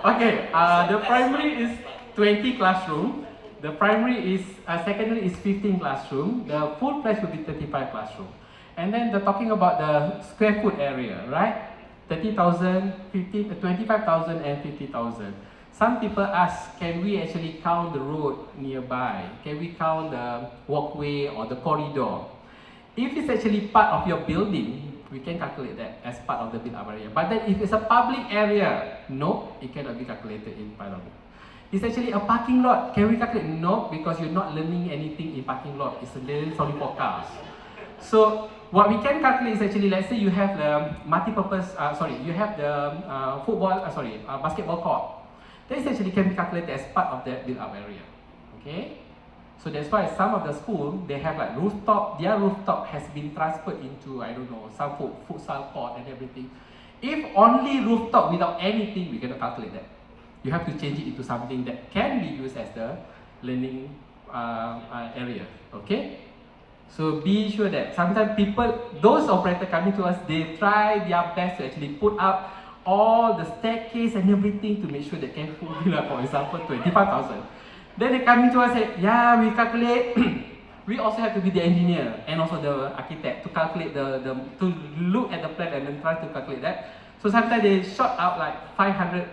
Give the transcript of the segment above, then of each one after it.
Okay, the primary is 20 classroom. The primary is, secondary is 15 classroom. The full fledged will be 35 classroom. And then they're talking about the square foot area, right? 30,000, 25,000 and 50,000. Some people ask, can we actually count the road nearby? Can we count the walkway or the corridor? If it's actually part of your building, we can calculate that as part of the built-up area. But then if it's a public area, no, it cannot be calculated in part of it. It's actually a parking lot. Can we calculate? No, because you're not learning anything in parking lot. It's a little only for cars. So what we can calculate is actually, let's say you have the multi-purpose, you have the basketball court. That is actually can be calculated as part of that built-up area. Okay? So that's why some of the school, they have like rooftop, their rooftop has been transferred into, I don't know, some futsal court and everything. If only rooftop without anything, we cannot calculate that. You have to change it into something that can be used as the learning area, okay? So be sure that sometimes people, those operators coming to us, they try their best to actually put up all the staircase and everything to make sure they can put, for example, 25,000. Then they come to us and say, yeah, we calculate. We also have to be the engineer and also the architect to calculate to look at the plan and then try to calculate that. So sometimes they short out like 500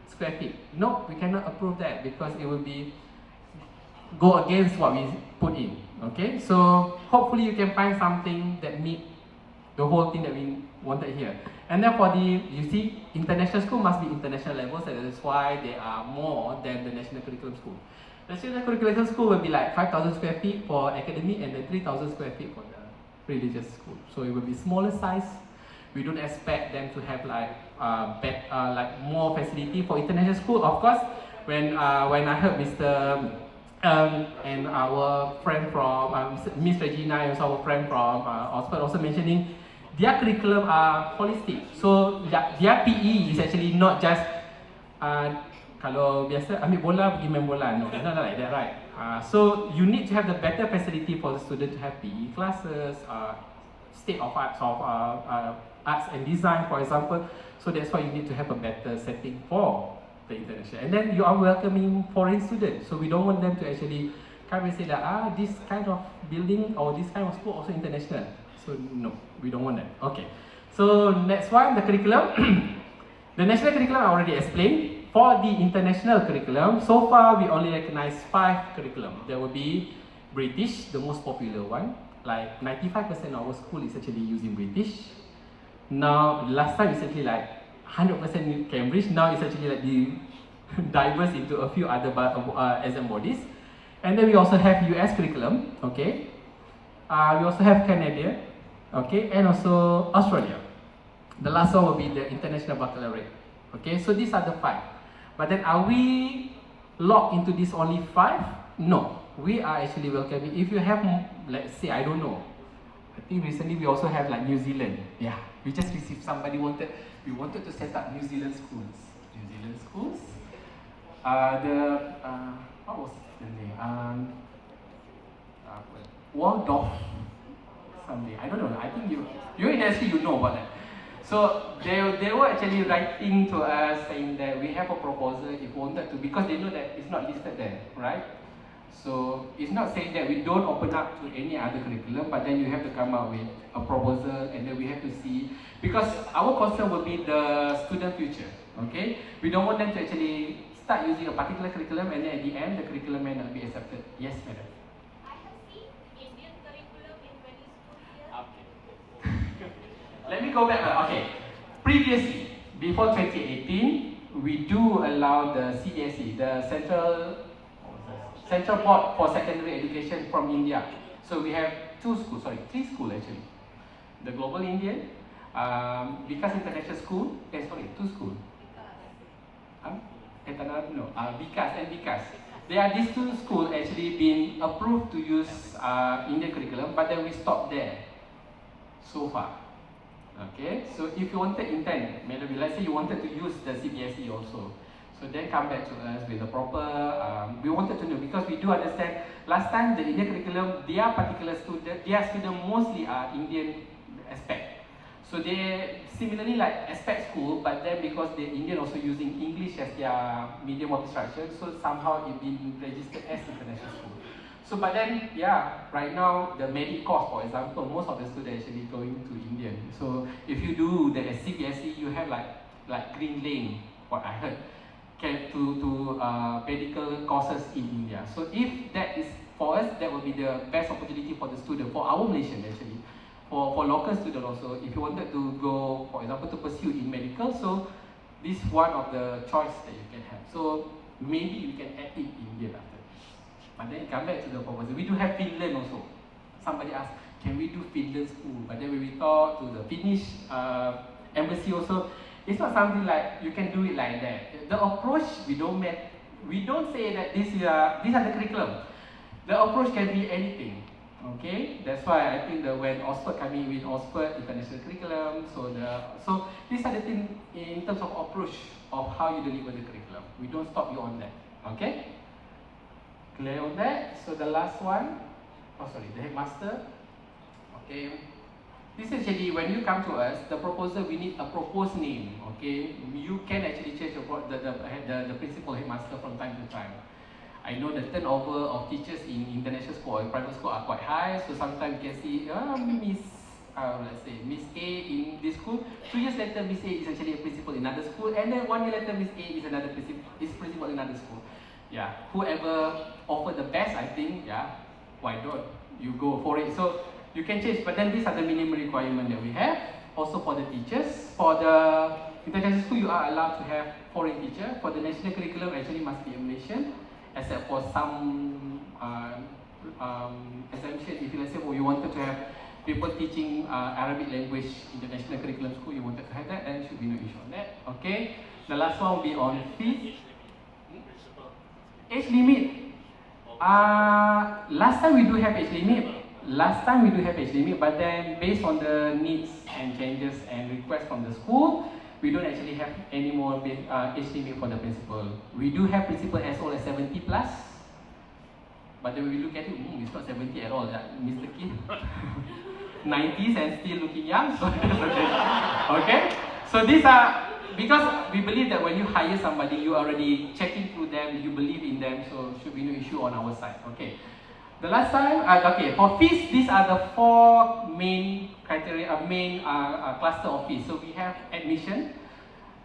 square feet. No, we cannot approve that because it will be go against what we put in. Okay, so hopefully you can find something that meet the whole thing that we wanted here. And then for you see, international school must be international levels, and that's why they are more than the national curriculum school. National curriculum school will be like 5,000 square feet for academic and then 3,000 square feet for the religious school. So it will be smaller size. We don't expect them to have like more facility for international school. Of course, when I heard Mr. And our friend from Miss Regina and also our friend from Oxford also mentioning their curriculum are holistic. So their PE is actually not just kalau biasa ambil bola pergi main bola, no, it's not like that, right? So you need to have the better facility for the student to have PE classes, state of arts of arts and design, for example. So that's why you need to have a better setting for the international. And then you are welcoming foreign students. So we don't want them to actually come and say that this kind of building or this kind of school also international. So no, we don't want that. Okay. So next one, the curriculum. The national curriculum I already explained. For the international curriculum, so far we only recognize 5 curriculum. There will be British, the most popular one. Like 95% of our school is actually using British. Now, last time it's actually like 100% Cambridge. Now it's actually like diverse into a few other exam bodies. And then we also have US curriculum, okay. We also have Canada, okay, and also Australia. The last one will be the International Baccalaureate. Okay, so these are the 5. But then are we locked into this only 5? No, we are actually welcoming. If you have, let's say, I don't know, I think recently we also have like New Zealand. Yeah, we just received we wanted to set up New Zealand schools. New Zealand schools. What was the name? Waldorf. Someday, I don't know. I think you in SC, you know about that. So they were actually writing to us saying that we have a proposal if we wanted to, because they know that it's not listed there, right? So it's not saying that we don't open up to any other curriculum, but then you have to come up with a proposal and then we have to see, because our concern will be the student future, okay? We don't want them to actually start using a particular curriculum and then at the end the curriculum may not be accepted. Yes, madam? Let me go back. Okay, previously, before 2018, we do allow the CBSE, the Central Board for Secondary Education from India. So we have 3 schools actually. The Global Indian, Vikas International School, 2 schools. Vikas and Vikas. There are these 2 schools actually been approved to use Indian curriculum, but then we stopped there so far. Okay, so if you wanted maybe let's say you wanted to use the CBSE also, so then come back to us with the proper, we wanted to know, because we do understand, last time the Indian curriculum, their student mostly are Indian aspect. So they similarly like expect school, but then because the Indian also using English as their medium of instruction, so somehow it been registered as international school. So but then yeah, right now the medic course, for example, most of the students actually going to Indian. So if you do the CBSE, you have like green lane, what I heard, to medical courses in India. So if that is for us, that will be the best opportunity for the student, for our Malaysian actually. For local student also, if you wanted to go, for example, to pursue in medical, so this is one of the choice that you can have. So maybe you can add it in India after this. But then come back to the proposal. We do have Finland also. Somebody asked, can we do Finland school? But then when we talk to the Finnish embassy also, it's not something like you can do it like that. The approach we don't say that these are the curriculum. The approach can be anything. Okay, that's why I think that when Oxford coming with Oxford international curriculum, so these are the things in terms of approach of how you deliver the curriculum. We don't stop you on that. Okay, clear on that. So the last one, the headmaster. Okay, this is actually when you come to us, the proposal we need a proposed name. Okay, you can actually change the principal headmaster from time to time. I know the turnover of teachers in international school or private school are quite high, so sometimes you can see Miss A in this school. 2 years later, Miss A is actually a principal in another school, and then 1 year later, Miss A is principal in another school. Yeah, whoever offer the best, I think, yeah, why don't you go for it? So you can change, but then these are the minimum requirement that we have. Also for the teachers, for the international school, you are allowed to have foreign teacher. For the national curriculum, actually must be a Malaysian, except for some exemption. If let's say you wanted to have people teaching Arabic language in the national curriculum school, you wanted to have that, then should be no issue on that. Okay. The last one will be on fees. Age limit. Last time we do have age limit. But then based on the needs and changes and requests from the school, we don't actually have any more age limit for the principal. We do have principal as old as 70 plus, but then when we look at it, it's not 70 at all, Mr. Kim. 90s and still looking young, so okay. So these are, because we believe that when you hire somebody, you are already checking through them, you believe in them, so should be no issue on our side. Okay. The last time, for fees, these are the 4 main criteria, cluster of fees. So we have admission,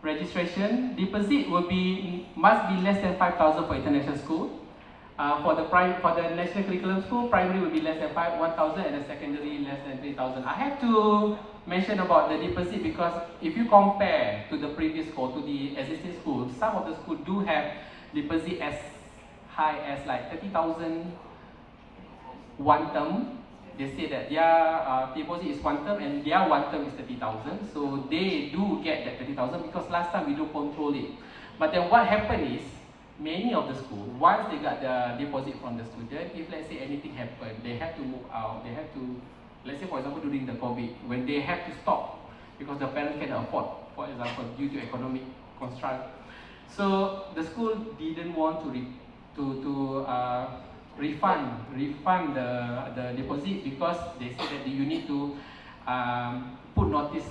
registration, deposit must be less than 5,000 for international school. For the national curriculum school, primary will be less than 1,000, and the secondary less than 3,000. I have to mention about the deposit because if you compare to the previous school, to the existing schools, some of the schools do have deposit as high as like 30,000 one term. They say that their deposit is one term and their one term is 30,000. So they do get that 30,000 because last time we do control it. But then what happened is, many of the schools, once they got the deposit from the student, if let's say anything happened, they have to move out. They have to, let's say for example during the COVID, when they have to stop because the parents cannot afford, for example, due to economic constraint. So the school didn't want to refund the deposit because they said that you need to put notice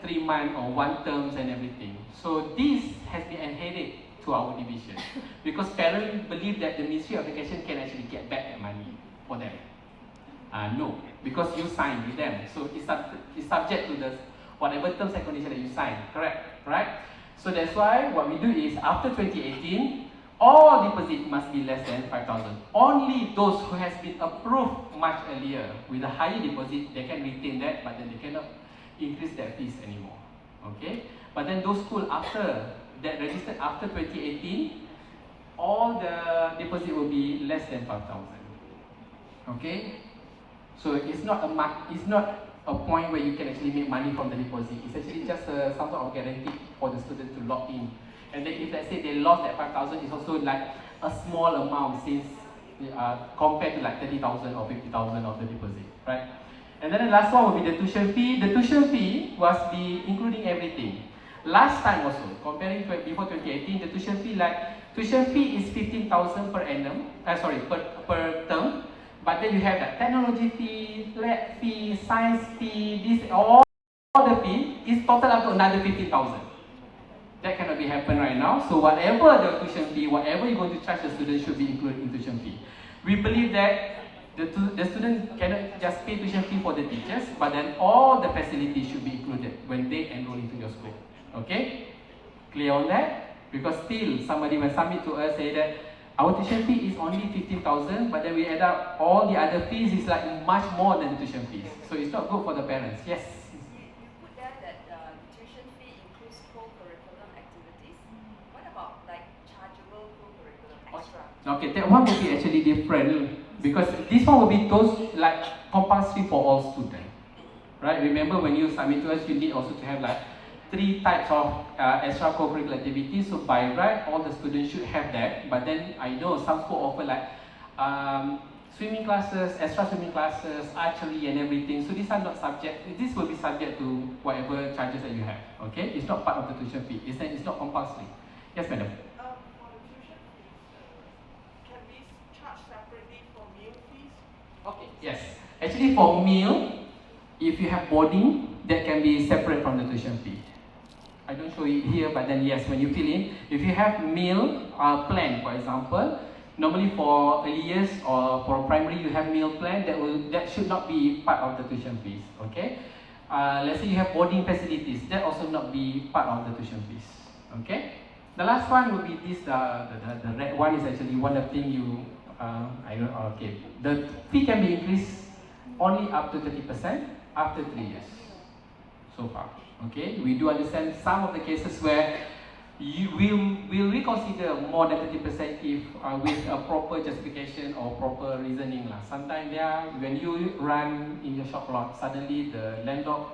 3 months or 1 terms and everything. So this has been inherited to our division because parents believe that the Ministry of Education can actually get back that money for them. No, because you signed with them. So it's subject to the whatever terms and conditions that you sign. Correct? Right? So that's why what we do is after 2018, all deposit must be less than 5,000. Only those who has been approved much earlier with a higher deposit, they can retain that, but then they cannot increase their fees anymore. Okay? But then those schools that registered after 2018, all the deposit will be less than 5,000. Okay? So it's not a point where you can actually make money from the deposit. It's actually just some sort of guarantee for the student to lock in. And then if let's say they lost that 5,000, it's also like a small amount since compared to like 30,000 or 50,000 of the deposit, right? And then the last one will be the tuition fee. The tuition fee must be including everything. Last time also, comparing before 2018, the tuition fee is 15,000 per annum. Per term. But then you have that technology fee, lab fee, science fee, this all. all the fee is total up to another 50,000. That cannot be happen right now. So whatever the tuition fee, whatever you're going to charge the student should be included in tuition fee. We believe that the student cannot just pay tuition fee for the teachers, but then all the facilities should be included when they enroll into your school. Okay? Clear on that? Because still somebody will submit to us say that our tuition fee is only 15,000, but then we add up all the other fees is like much more than the tuition fees. So it's not good for the parents. Yes? You put there that tuition fee includes co-curriculum activities. What about like chargeable co-curriculum extra? Okay, that one will be actually different because this one will be those like compulsory for all students. Right? Remember when you submit to us, you need also to have like 3 types of extra co-curricular activities. So by right, all the students should have that. But then I know some school offer like swimming classes, extra swimming classes, archery and everything. So these are not subject, this will be subject to whatever charges that you have. Okay? It's not part of the tuition fee. It's not compulsory. Yes, madam? For the tuition fees, can we charge separately for meal fees? Okay, yes. Actually for meal, if you have boarding, that can be separate from the tuition fee. I don't show it here, but then yes, when you fill in, if you have meal plan, for example, normally for early years or for primary, you have meal plan that should not be part of the tuition fees. Okay, let's say you have boarding facilities, that also not be part of the tuition fees. Okay, the last one will be this. The red one is actually one of the thing you. Okay, the fee can be increased only up to 30% after 3 years. So far. Okay, we do understand some of the cases where you will reconsider more than 30% if with a proper justification or proper reasoning lah. Sometimes when you run in your shop lot, suddenly the landlord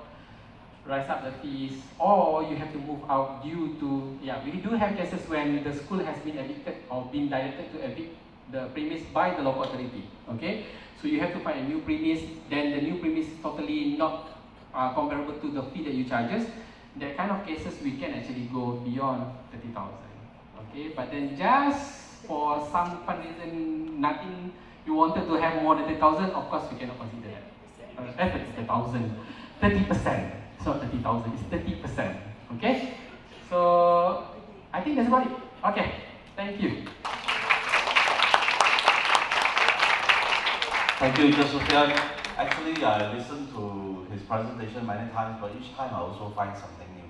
rise up the fees, or you have to move out due to we do have cases when the school has been evicted or been directed to evict the premise by the local authority. Okay, so you have to find a new premise. Then the new premise is totally not comparable to the fee that you charges. That kind of cases we can actually go beyond 30,000. Okay, but then just for some fun reason, nothing, you wanted to have more than 30,000, of course we cannot consider that. 30,000, 30%. It's not 30,000, it's 30%. Okay, so I think that's about it. Okay, thank you. Thank you, Josephine. Actually, I listened to his presentation many times, but each time I also find something new.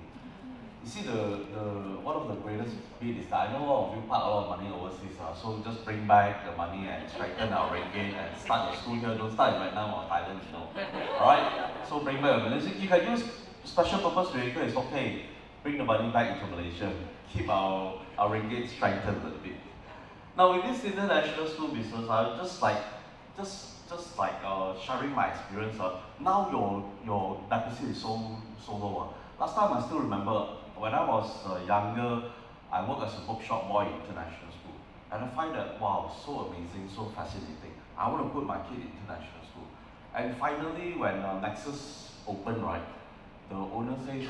You see, one of the greatest bit is that I know all of you park a lot of money overseas, so just bring back the money and strengthen our ringgit and start your school here. Don't start in Vietnam or Thailand, you know. Alright? So bring back the money. You can use special purpose vehicle, it's okay. Bring the money back into Malaysia. Keep our ringgit strengthened a little bit. Now, with this international school business, I just like sharing my experience. Now your deficit is so low. Last time I still remember when I was younger, I worked as a bookshop boy in international school, and I find that wow, so amazing, so fascinating. I want to put my kid in international school. And finally, when Nexus opened, right, the owner says,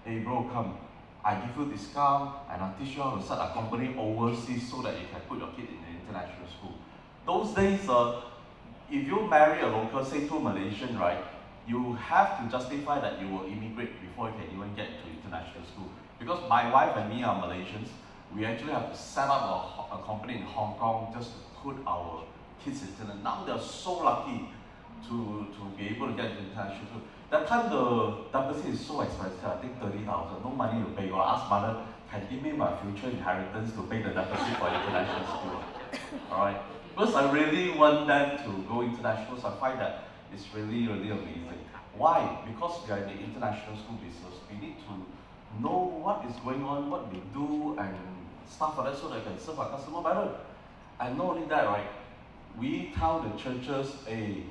"Hey bro, come. I give you discount and I'll teach you how to start a company overseas so that you can put your kid in the international school." Those days, if you marry a local, say to Malaysian, right, you have to justify that you will immigrate before you can even get to international school. Because my wife and me are Malaysians, we actually have to set up a company in Hong Kong just to put our kids in international. Now they're so lucky to be able to get to international school. That time the deposit is so expensive, I think 30,000, no money to pay. Or ask mother, can give me my future inheritance to pay the deposit for international school. Alright? Because I really want them to go international, so I find that it's really, really amazing. Why? Because we are in the international school business, we need to know what is going on, what they do, and stuff like that so that we can serve our customer better. And not only that, right? We tell the churches, hey,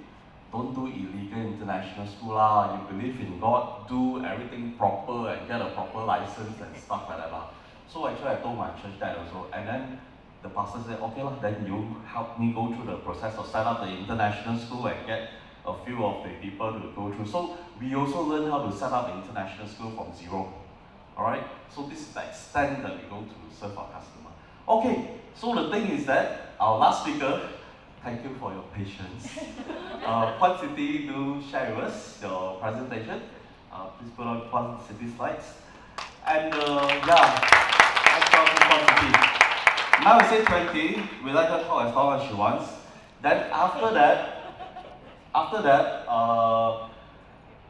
don't do illegal international school lah. You believe in God, do everything proper and get a proper license and stuff like that lah. So actually I told my church that also, and then the pastor said, okay lah, then you help me go through the process of set up the international school and get a few of the people to go through. So we also learn how to set up an international school from zero. Alright, so this is the extent that we go to serve our customer. Okay, so the thing is that our last speaker, thank you for your patience. Quan City, do share with us your presentation. Please put on Fun City slides. And yeah, that's Fun City. Now we say 20, we let her talk as long as she wants. Then after that,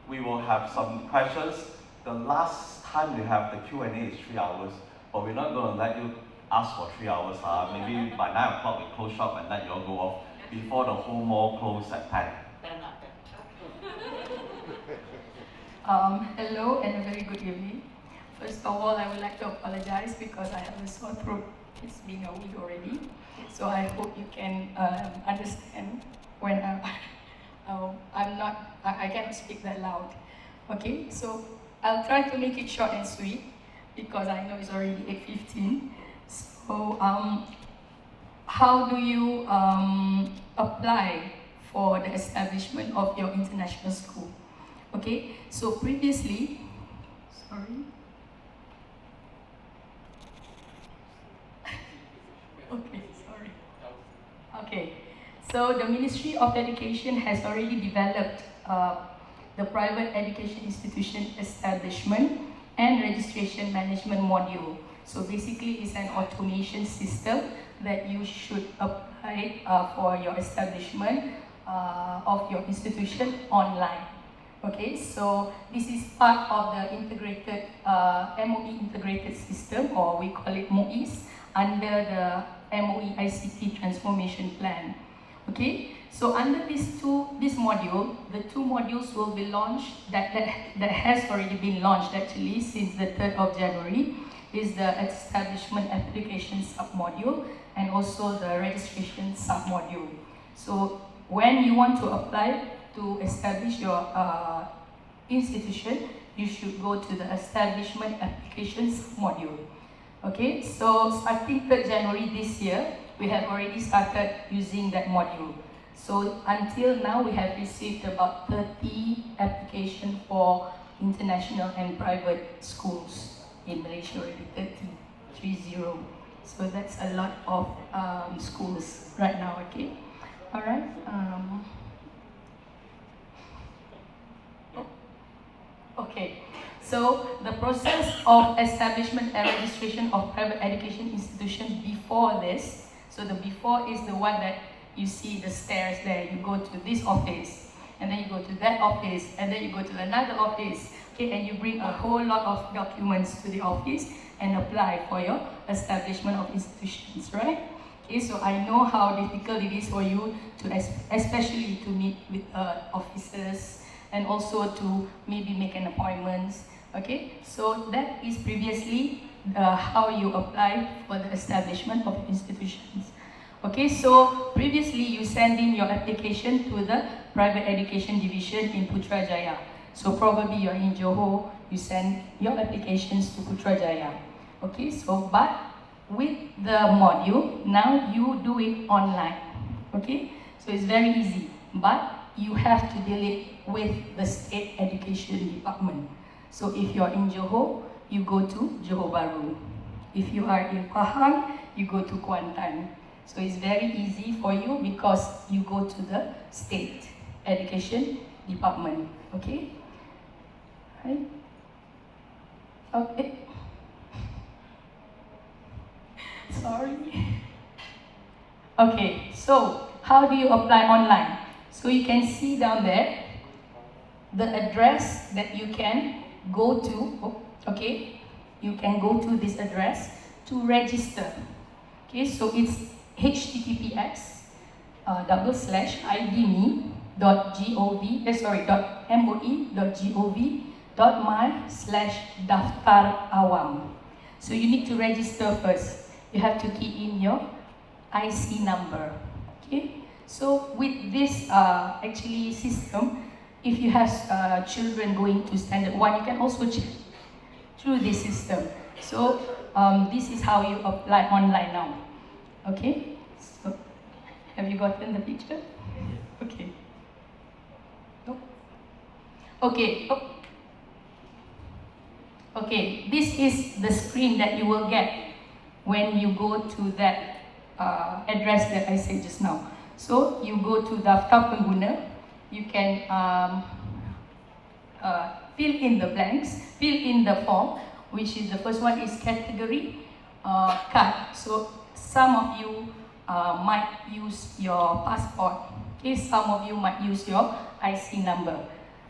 we will have some questions. The last time we have the Q&A is 3 hours, but we're not going to let you ask for 3 hours. Maybe by 9 o'clock we close shop and let you all go off before the whole mall closes at 10. Hello and a very good evening. First of all, I would like to apologize because I have a sore throat. It's been a week already. So I hope you can understand when I cannot speak that loud. Okay, so I'll try to make it short and sweet because I know it's already 8:15. So how do you apply for the establishment of your international school? Okay, so previously, sorry. Okay, sorry. Okay, so the Ministry of Education has already developed the private education institution establishment and registration management module. So basically, it's an automation system that you should apply for your establishment of your institution online. Okay, so this is part of the integrated MOE integrated system, or we call it MOEs, under the MOE ICT transformation plan. Okay, so under this module, the 2 modules will be launched that has already been launched actually since the 3rd of January, is the establishment application submodule and also the registration submodule. So when you want to apply to establish your institution, you should go to the establishment applications module. Okay, so starting 3rd January this year, we have already started using that module. So until now, we have received about 30 applications for international and private schools in Malaysia already, 30. So that's a lot of schools right now, okay? All right. Okay, so the process of establishment and registration of private education institution before this, so the before is the one that you see the stairs there. You go to this office, and then you go to that office, and then you go to another office, okay, and you bring a whole lot of documents to the office and apply for your establishment of institutions, right? Okay, so I know how difficult it is for you to, especially to meet with officers, and also to maybe make an appointment. Okay, so that is previously how you apply for the establishment of institutions. Okay, so previously you send in your application to the private education division in Putrajaya. So probably you're in Johor, you send your applications to Putrajaya. Okay, so but with the module, now you do it online. Okay, so it's very easy, but you have to deal it with the state education department. So if you're in Johor, you go to Johor Bahru. If you are in Pahang, you go to Kuantan. So it's very easy for you because you go to the state education department. Okay? Right? Okay. Sorry. Okay, so how do you apply online? So you can see down there the address that you can go to, okay? You can go to this address to register. Okay, so it's https://idme.gov.my/daftar awam. So you need to register first. You have to key in your IC number. Okay, so with this actually system, if you have children going to standard 1, you can also check through this system. So this is how you apply online now. Okay, so have you gotten the picture? Okay. No? Okay. Oh. Okay, this is the screen that you will get when you go to that address that I said just now. So you go to Daftar Pengguna, you can fill in the blanks, fill in the form, which is the first one is category card. So some of you might use your passport. Okay, some of you might use your IC number.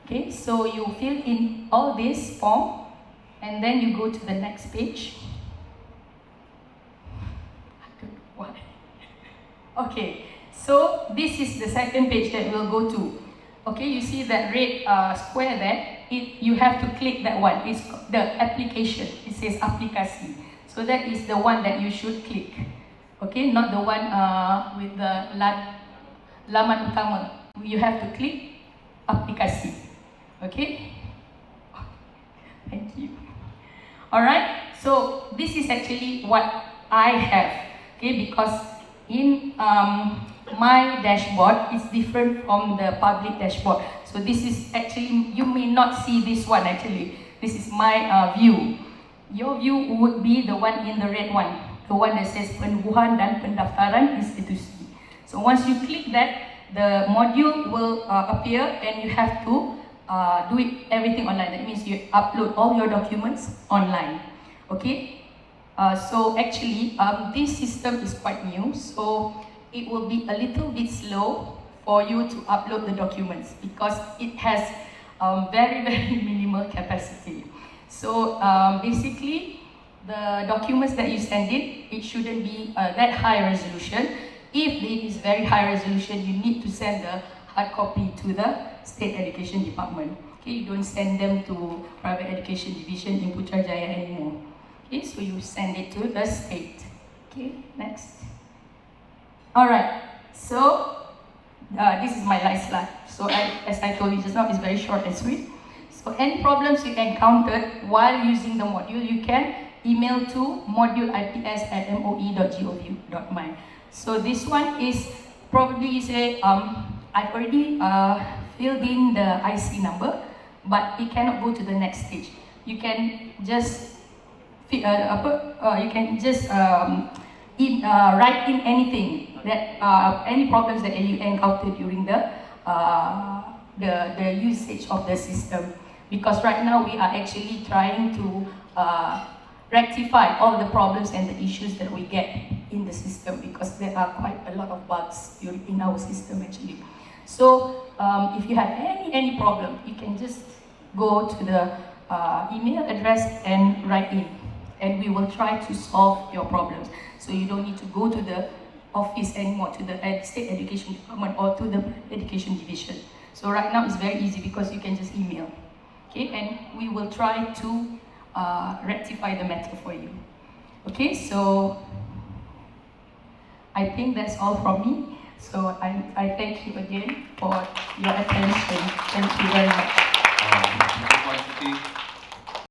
Okay, so you fill in all this form, and then you go to the next page. I don't know why. Okay, so this is the second page that we'll go to. Okay, you see that red square there? You have to click that one. It's the application. It says aplikasi. So that is the one that you should click. Okay, not the one with the laman utama. You have to click aplikasi. Okay? Thank you. Alright, so this is actually what I have. Okay, because in my dashboard is different from the public dashboard. So this is actually, you may not see this one actually. This is my view. Your view would be the one in the red one. The one that says Penubuhan dan Pendaftaran Institusi. So once you click that, the module will appear and you have to do it everything online. That means you upload all your documents online. Okay? So actually, this system is quite new. So it will be a little bit slow for you to upload the documents because it has very, very minimal capacity. So basically, the documents that you send in, it shouldn't be that high resolution. If it is very high resolution, you need to send the hard copy to the State Education Department. Okay, you don't send them to Private Education Division in Putrajaya anymore. Okay, so you send it to the state. Okay, next. Alright, so this is my last slide. So as I told you just now, it's very short and sweet. So any problems you encountered while using the module, you can email to moduleips@moe.gov.my. So this one is probably you say, I've already filled in the IC number, but it cannot go to the next stage. You can just write in anything that any problems that you encounter during the usage of the system. Because right now we are actually trying to rectify all the problems and the issues that we get in the system because there are quite a lot of bugs in our system actually. So if you have any problem, you can just go to the email address and write in, and we will try to solve your problems. So you don't need to go to the office anymore, to the State Education Department or to the Education Division. So right now it's very easy because you can just email. Okay, and we will try to rectify the matter for you. Okay, so I think that's all from me. So I thank you again for your attention. Thank you very much.